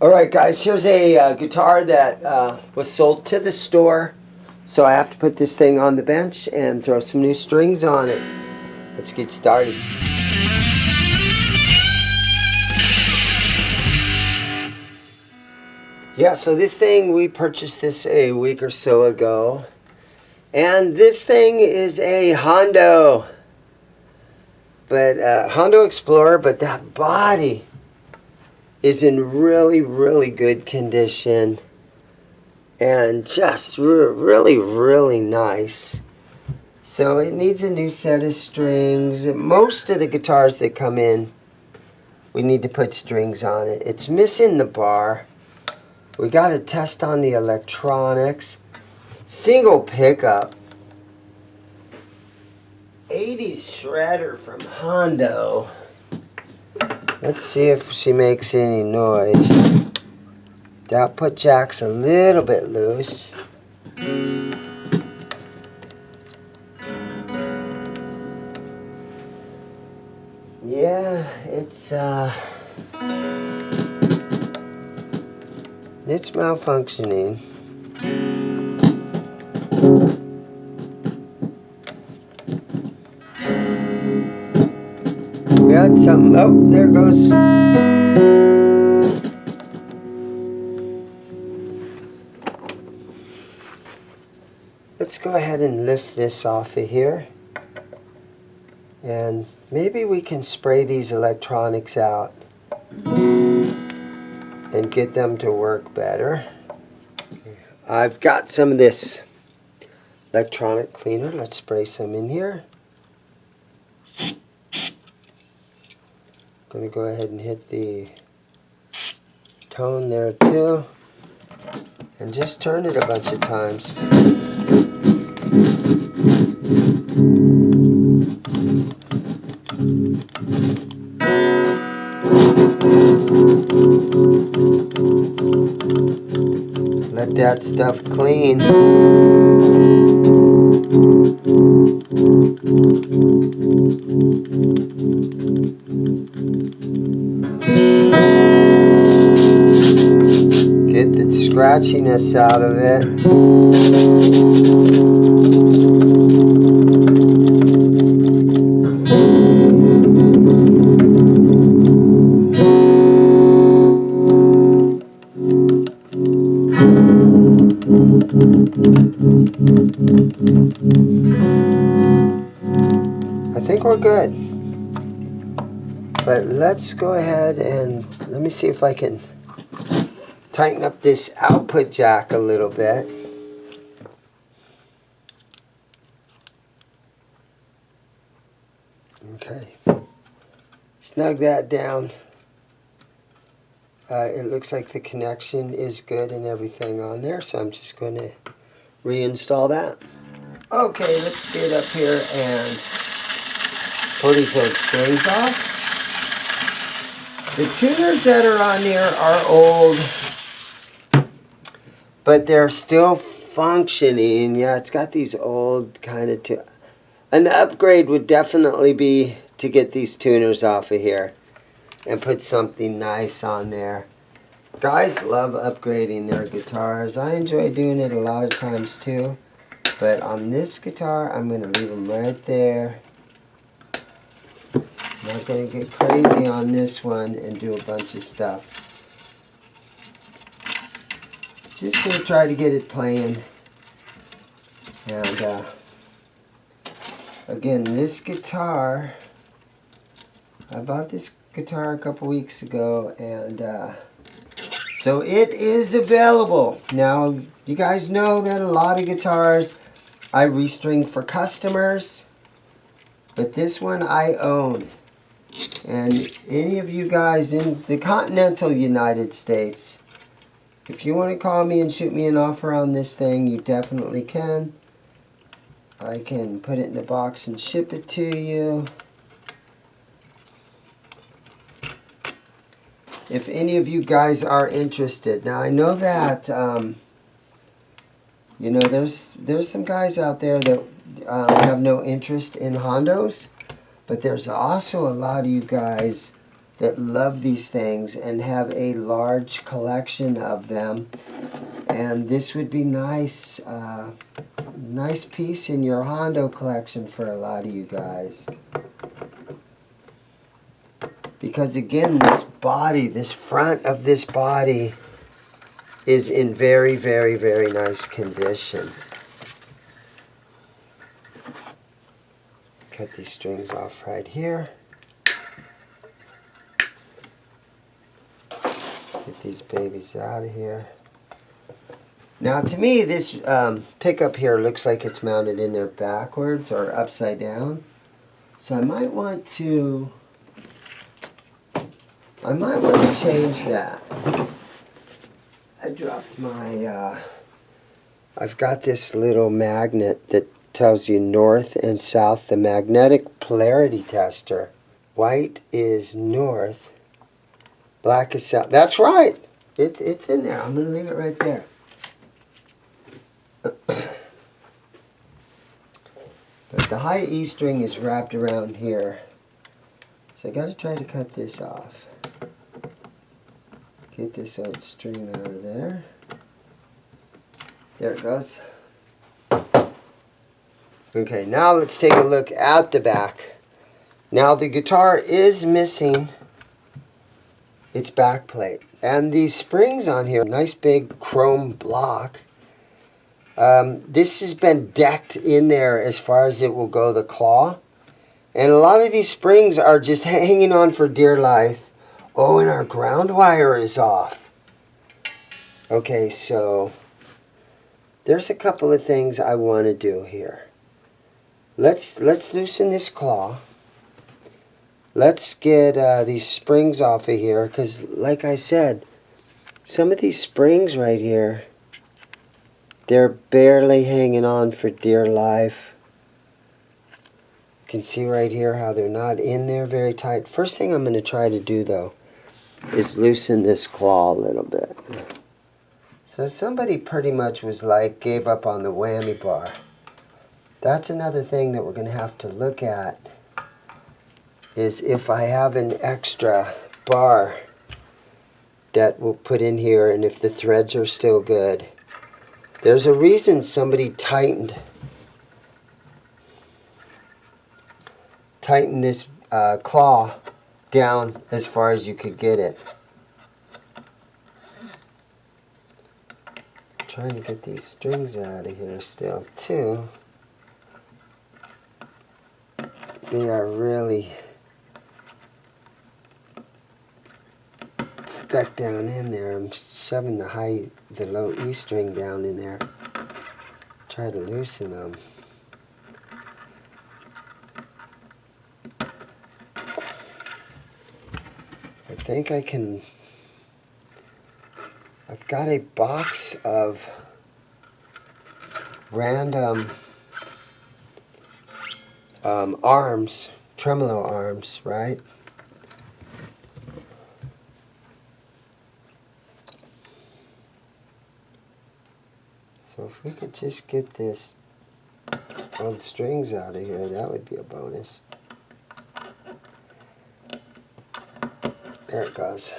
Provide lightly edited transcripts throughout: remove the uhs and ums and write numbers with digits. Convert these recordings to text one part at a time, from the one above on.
Alright guys, here's a guitar that was sold to the store. So I have to put this thing on the bench and throw some new strings on it. Let's get started. Yeah, so this thing, we purchased this a week or so ago. And this thing is a Hondo. But Hondo Explorer, but that body is in really good condition. And just really nice. So it needs a new set of strings. Most of the guitars that come in, we need to put strings on it. It's missing the bar. We got to test on the electronics. Single pickup. 80s shredder from Hondo. Let's see if she makes any noise. The output jack's a little bit loose. Yeah, it's malfunctioning. We had something. Oh, there it goes. Let's go ahead and lift this off of here. And maybe we can spray these electronics out and get them to work better. I've got some of this electronic cleaner. Let's spray some in here. Going to go ahead and hit the tone there too. And just turn it a bunch of times. Let that stuff clean. Get the scratchiness out of it. I think we're good. But let's go ahead and let me see if I can tighten up this output jack a little bit. Okay. Snug that down. It looks like the connection is good and everything on there, so I'm just going to reinstall that. Okay, let's get up here and pull these old strings off. The tuners that are on there are old, but they're still functioning. Yeah, it's got these old kind of an upgrade would definitely be to get these tuners off of here and put something nice on there. Guys love upgrading their guitars. I enjoy doing it a lot of times too. But on this guitar, I'm going to leave them right there. Not going to get crazy on this one and do a bunch of stuff. Just going to try to get it playing. And again, this guitar, I bought this guitar a couple weeks ago, and so it is available. Now, you guys know that a lot of guitars I restring for customers, but this one I own. And any of you guys in the continental United States, if you want to call me and shoot me an offer on this thing, you definitely can. I can put it in a box and ship it to you. If any of you guys are interested. Now I know that you know, there's some guys out there that have no interest in Hondos, but there's also a lot of you guys that love these things and have a large collection of them. And this would be nice, nice piece in your Hondo collection for a lot of you guys. Because again, this body, this front of this body is in very, very, very nice condition. Cut these strings off right here. Get these babies out of here. Now to me, this pickup here looks like it's mounted in there backwards or upside down. So I might want to change that. I dropped my, I've got this little magnet that tells you north and south, the magnetic polarity tester. White is north, black is south. That's right. It's in there. I'm going to leave it right there. But the high E string is wrapped around here. So I got to try to cut this off. Get this old string out of there. There it goes. Okay, now let's take a look at the back. Now the guitar is missing its back plate. And these springs on here, nice big chrome block. This has been decked in there as far as it will go, the claw. And a lot of these springs are just hanging on for dear life. Oh, and our ground wire is off. Okay, so there's a couple of things I want to do here. Let's loosen this claw. Let's get these springs off of here, because like I said, some of these springs right here, they're barely hanging on for dear life. You can see right here how they're not in there very tight. First thing I'm going to try to do though is loosen this claw a little bit. So somebody pretty much was like, gave up on the whammy bar. That's another thing that we're going to have to look at, is if I have an extra bar that we'll put in here, and if the threads are still good. There's a reason somebody tightened this claw down as far as you could get it. I'm trying to get these strings out of here still too. They are really stuck down in there. I'm shoving the low E string down in there. Try to loosen them. I think I can. I've got a box of random arms, tremolo arms, right? So if we could just get all the strings out of here, that would be a bonus. There it goes.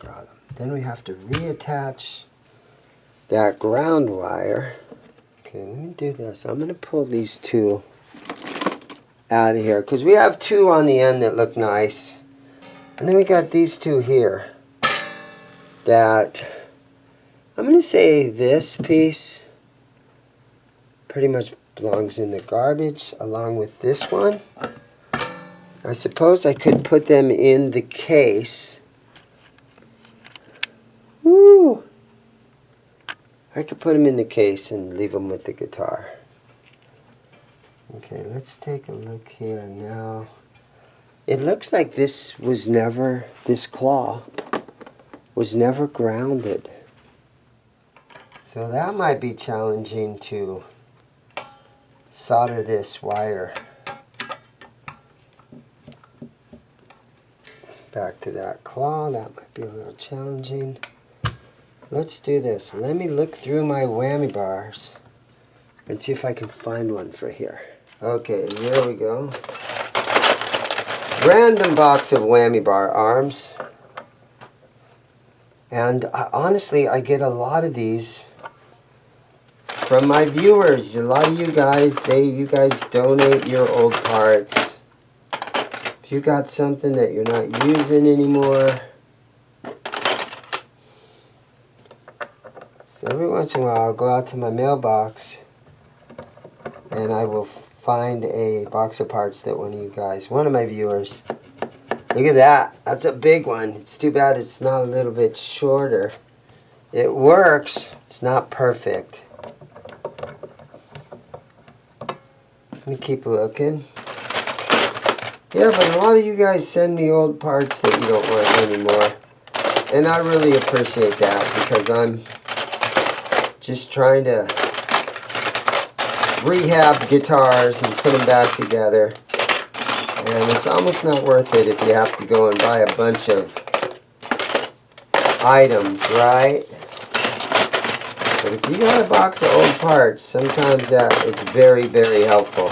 Got them. Then we have to reattach that ground wire. Okay, let me do this. I'm going to pull these two out of here, because we have two on the end that look nice. And then we got these two here that I'm going to say this piece pretty much belongs in the garbage along with this one. I suppose I could put them in the case. Woo! I could put them in the case and leave them with the guitar. Okay, let's take a look here now. It looks like this claw was never grounded. So that might be challenging to solder this wire back to that claw. That might be a little challenging. Let's do this. Let me look through my whammy bars and see if I can find one for here. Okay, here we go. Random box of Whammy bar arms. And honestly, I get a lot of these from my viewers. A lot of you guys, you guys donate your old parts. If you got something that you're not using anymore, so every once in a while I'll go out to my mailbox and I will find a box of parts that one of my viewers. Look at that. That's a big one. It's too bad it's not a little bit shorter. It works. It's not perfect. Let me keep looking. Yeah, but a lot of you guys send me old parts that you don't want anymore. And I really appreciate that because I'm just trying to rehab guitars and put them back together. And it's almost not worth it if you have to go and buy a bunch of items, right? But if you got a box of old parts, sometimes it's very, very helpful.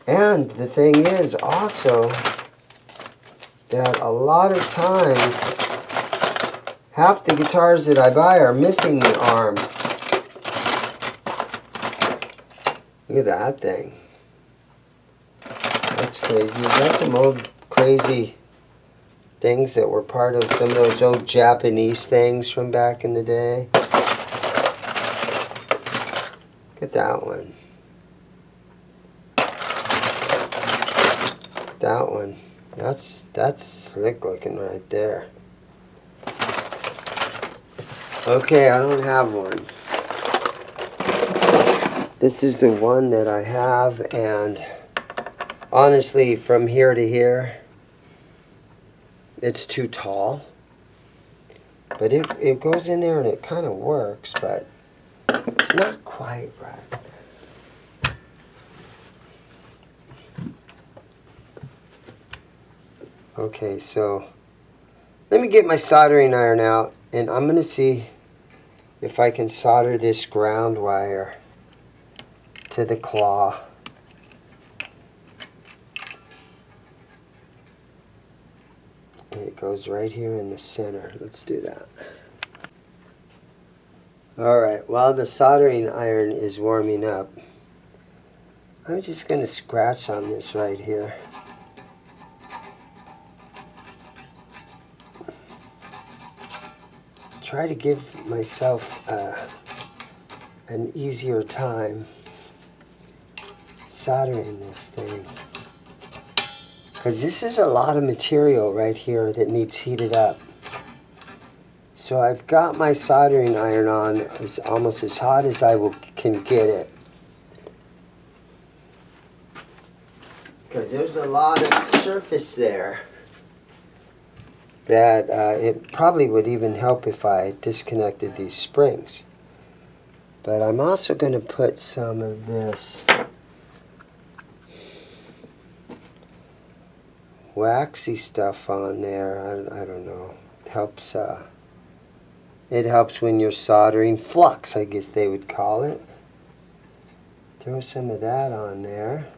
And the thing is also that a lot of times half the guitars that I buy are missing the arm. Look at that thing. That's crazy. That's some old crazy things that were part of some of those old Japanese things from back in the day. Look at that one. That one. That's slick looking right there. Okay, I don't have one. This is the one that I have, and honestly, from here to here, it's too tall. But it goes in there and it kind of works, but it's not quite right. Okay, so let me get my soldering iron out, and I'm going to see if I can solder this ground wire to the claw. It goes right here in the center. Let's do that. Alright, while the soldering iron is warming up, I'm just going to scratch on this right here. Try to give myself an easier time soldering this thing. Because this is a lot of material right here that needs heated up. So I've got my soldering iron on almost as hot as I can get it. Because there's a lot of surface there that it probably would even help if I disconnected these springs. But I'm also going to put some of this waxy stuff on there. I don't know. It helps when you're soldering. Flux, I guess they would call it. Throw some of that on there.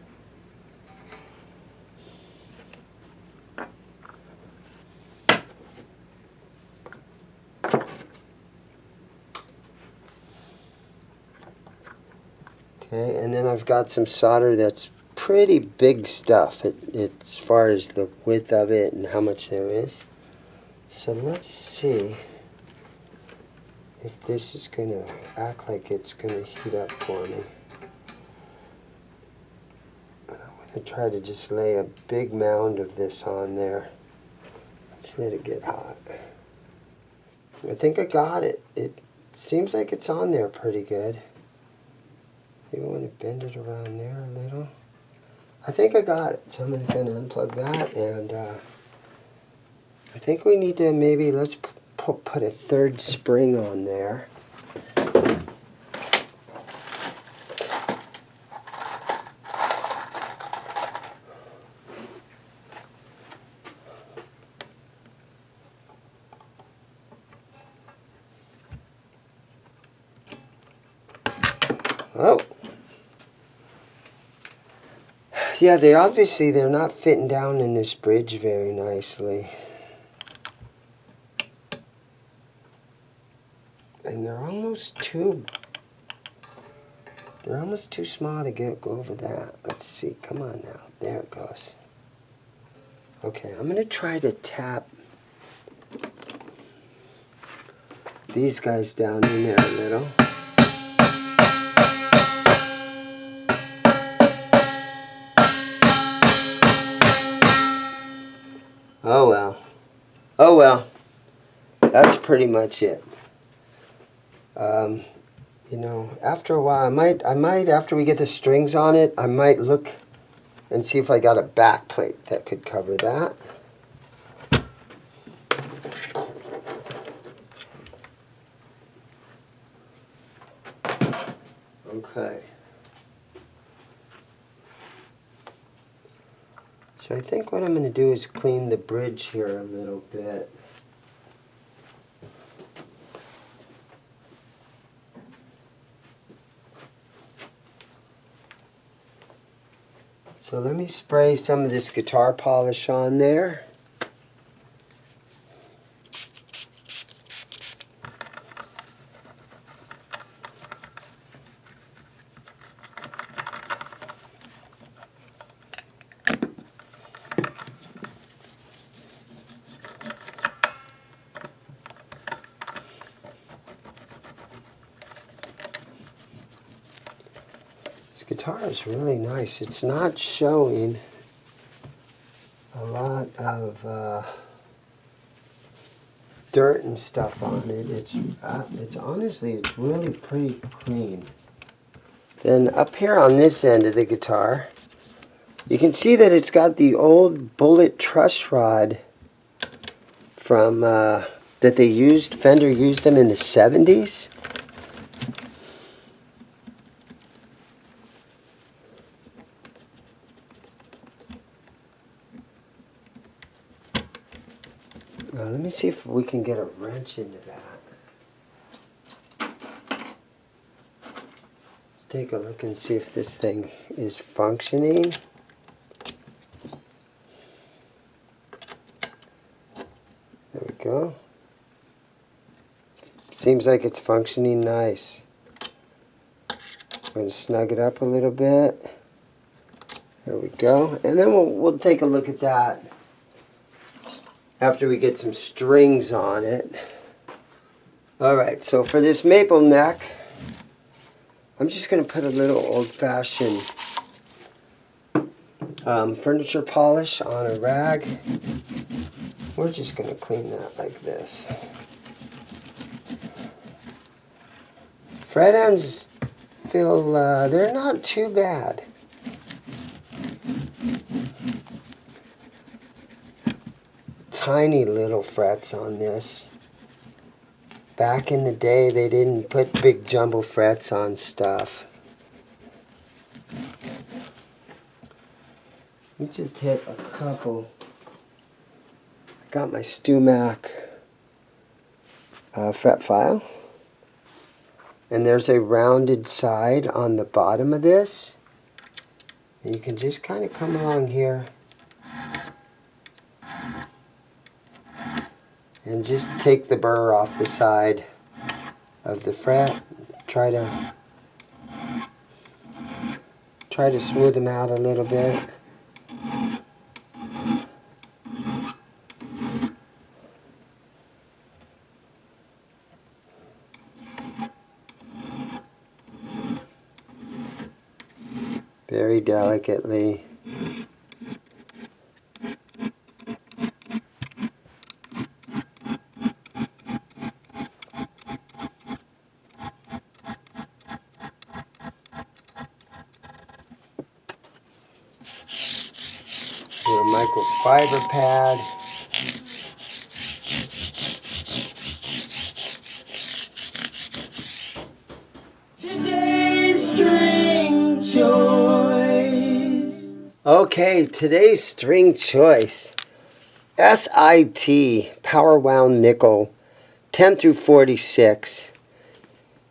Okay, and then I've got some solder that's pretty big stuff as far as the width of it and how much there is. So let's see if this is going to act like it's going to heat up for me. I'm going to try to just lay a big mound of this on there. Let's let it get hot. I think I got it. It seems like it's on there pretty good. Maybe I want to bend it around there a little. I think I got it. So I'm going to unplug that, and I think we need to maybe, let's put a third spring on there. Oh. Yeah, they're not fitting down in this bridge very nicely. And they're almost too small to go over that. Let's see. Come on now. There it goes. Okay, I'm going to try to tap these guys down in there a little. Oh well. Oh well. That's pretty much it. You know, after a while, I might after we get the strings on it, I might look and see if I got a back plate that could cover that. Okay. So I think what I'm going to do is clean the bridge here a little bit. So let me spray some of this guitar polish on there. This guitar is really nice. It's not showing a lot of dirt and stuff on it. It's honestly, it's really pretty clean. Then up here on this end of the guitar, you can see that it's got the old bullet truss rod from that they used. Fender used them in the 70s. Now let me see if we can get a wrench into that. Let's take a look and see if this thing is functioning. There we go. Seems like it's functioning nice. I'm going to snug it up a little bit. There we go. And then we'll take a look at that after we get some strings on it. Alright, so for this maple neck, I'm just going to put a little old-fashioned furniture polish on a rag. We're just going to clean that like this. Fret ends feel, they're not too bad. Tiny little frets on this. Back in the day, they didn't put big jumbo frets on stuff. We just hit a couple. I got my StewMac fret file. And there's a rounded side on the bottom of this. And you can just kind of come along here and just take the burr off the side of the fret. Try to smooth them out a little bit. Very delicately. Your microfiber pad. Today's string choice. Okay, today's string choice. SIT Power Wound Nickel 10 through 46.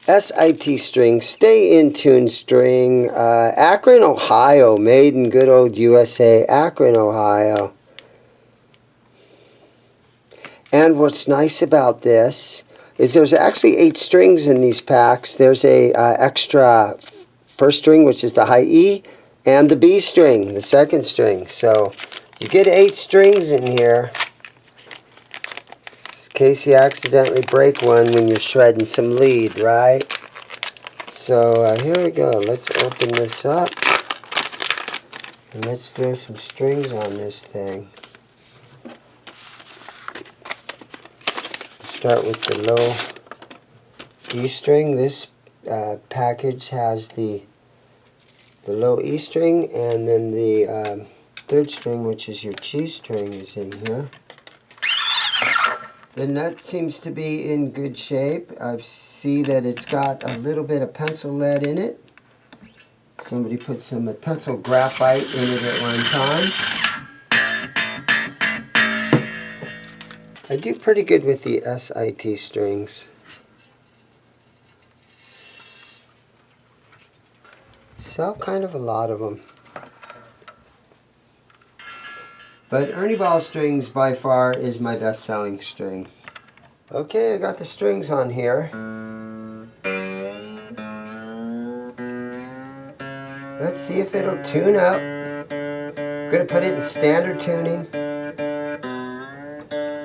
SIT string, stay in tune string, Akron, Ohio, made in good old USA, Akron, Ohio. And what's nice about this is there's actually 8 strings in these packs. There's a extra first string, which is the high E, and the B string, the second string. So you get 8 strings in here, in case you accidentally break one when you're shredding some lead, right? So here we go. Let's open this up, and let's throw some strings on this thing. Start with the low E string. This package has the low E string, and then the third string, which is your G string, is in here. The nut seems to be in good shape. I see that it's got a little bit of pencil lead in it. Somebody put some pencil graphite in it at one time. I do pretty good with the SIT strings. Sell kind of a lot of them. But Ernie Ball strings by far is my best selling string. Okay, I got the strings on here. Let's see if it'll tune up. I'm going to put it in standard tuning.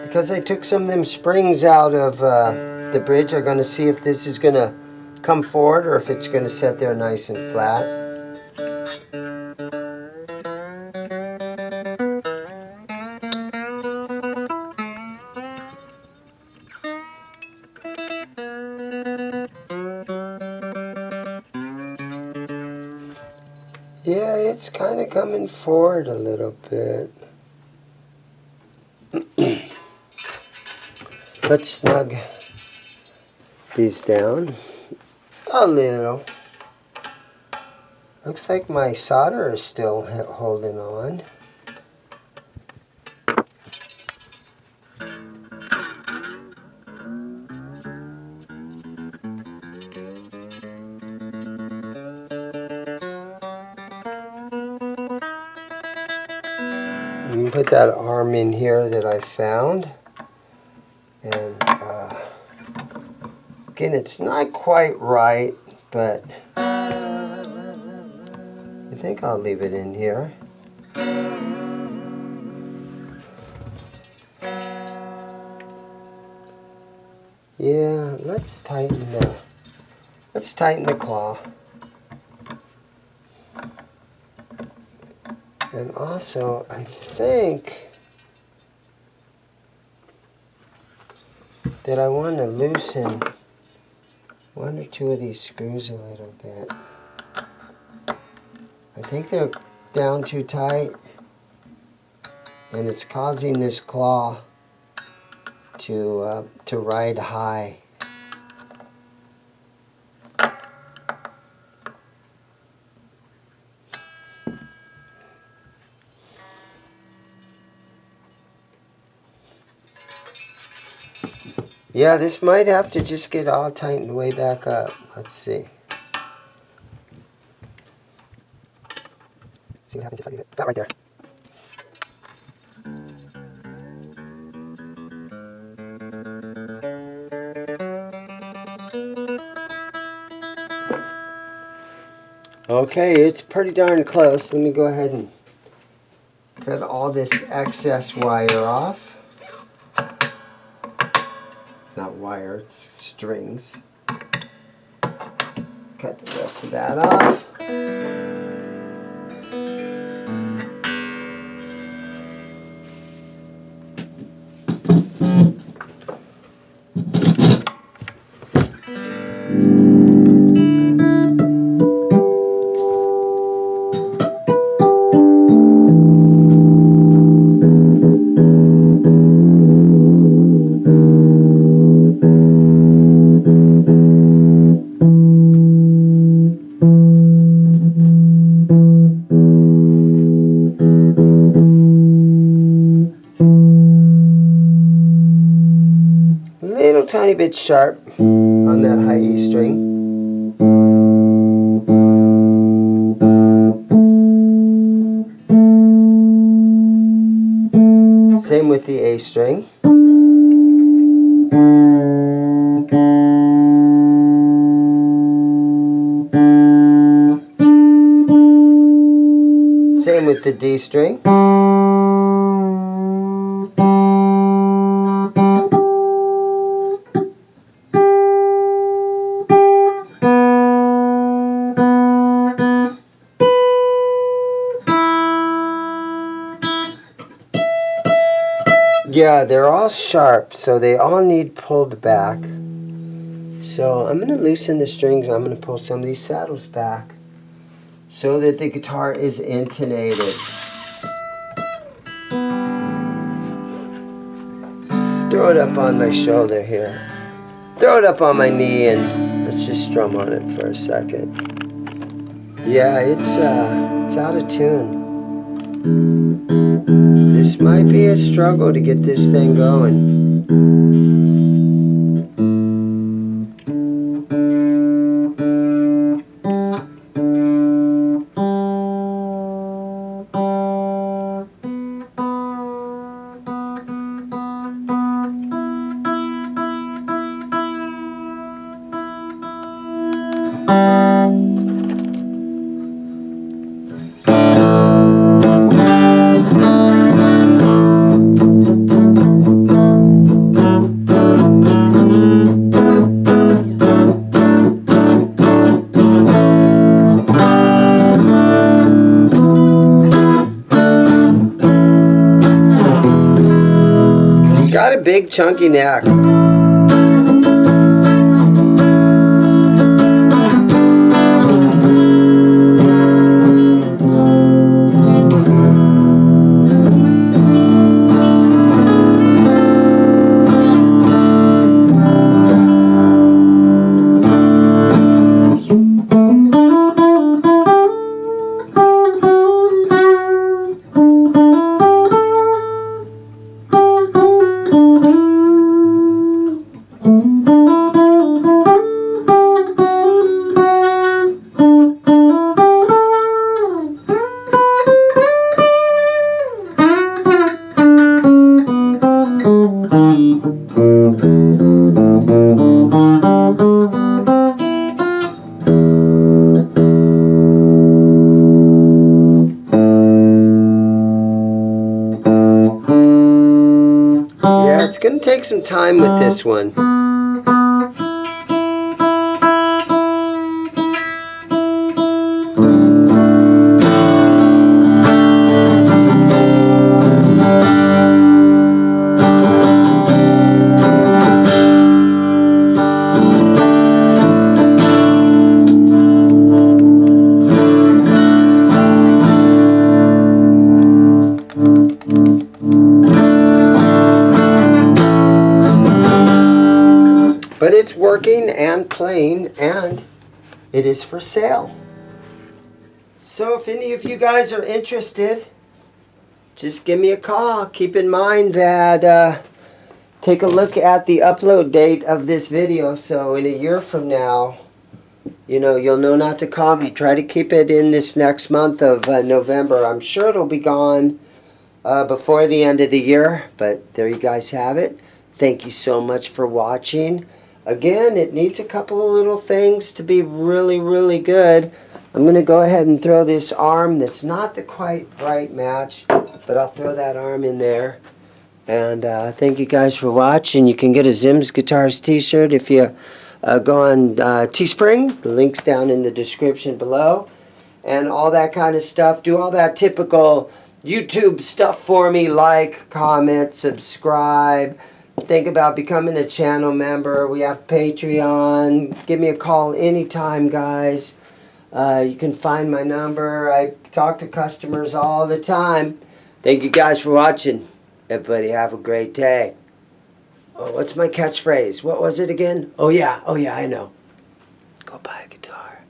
Because I took some of them springs out of the bridge, I'm going to see if this is going to come forward or if it's going to sit there nice and flat. Yeah, it's kind of coming forward a little bit. Let's snug these down a little. Looks like my solder is still holding on. I'm going to put that arm in here that I found. And again, it's not quite right, but I think I'll leave it in here. Yeah, let's tighten the claw. And also, I think that I want to loosen 1 or 2 of these screws a little bit. I think they're down too tight, and it's causing this claw to ride high. Yeah, this might have to just get all tightened way back up. Let's see. See what happens if I leave it about right there. Okay, it's pretty darn close. Let me go ahead and cut all this excess wire off. Not wire, it's strings. Cut the rest of that off. Tiny bit sharp on that high E string. Same with the A string. Same with the D string. Yeah, they're all sharp, so they all need pulled back. So I'm going to loosen the strings. I'm going to pull some of these saddles back so that the guitar is intonated. Throw it up on my shoulder here. Throw it up on my knee and let's just strum on it for a second. Yeah, it's out of tune. This might be a struggle to get this thing going. Got a big chunky neck. Yeah, it's going to take some time with this one. But it's working and playing, and it is for sale. So if any of you guys are interested, just give me a call. Keep in mind that take a look at the upload date of this video. So in a year from now, you'll know not to call me. Try to keep it in this next month of November. I'm sure it'll be gone before the end of the year, but there you guys have it. Thank you so much for watching. Again, it needs a couple of little things to be really, really good. I'm going to go ahead and throw this arm that's not the quite right match, but I'll throw that arm in there. And thank you guys for watching. You can get a ZIMM'S Guitars t-shirt if you go on Teespring. The link's down in the description below. And all that kind of stuff. Do all that typical YouTube stuff for me. Like, comment, subscribe. Think about becoming a channel member. We have Patreon. Give me a call anytime, guys. You can find my number. I talk to customers all the time. Thank you guys for watching. Everybody have a great day. Oh, what's my catchphrase? What was it again? Oh yeah, I know. Go buy a guitar.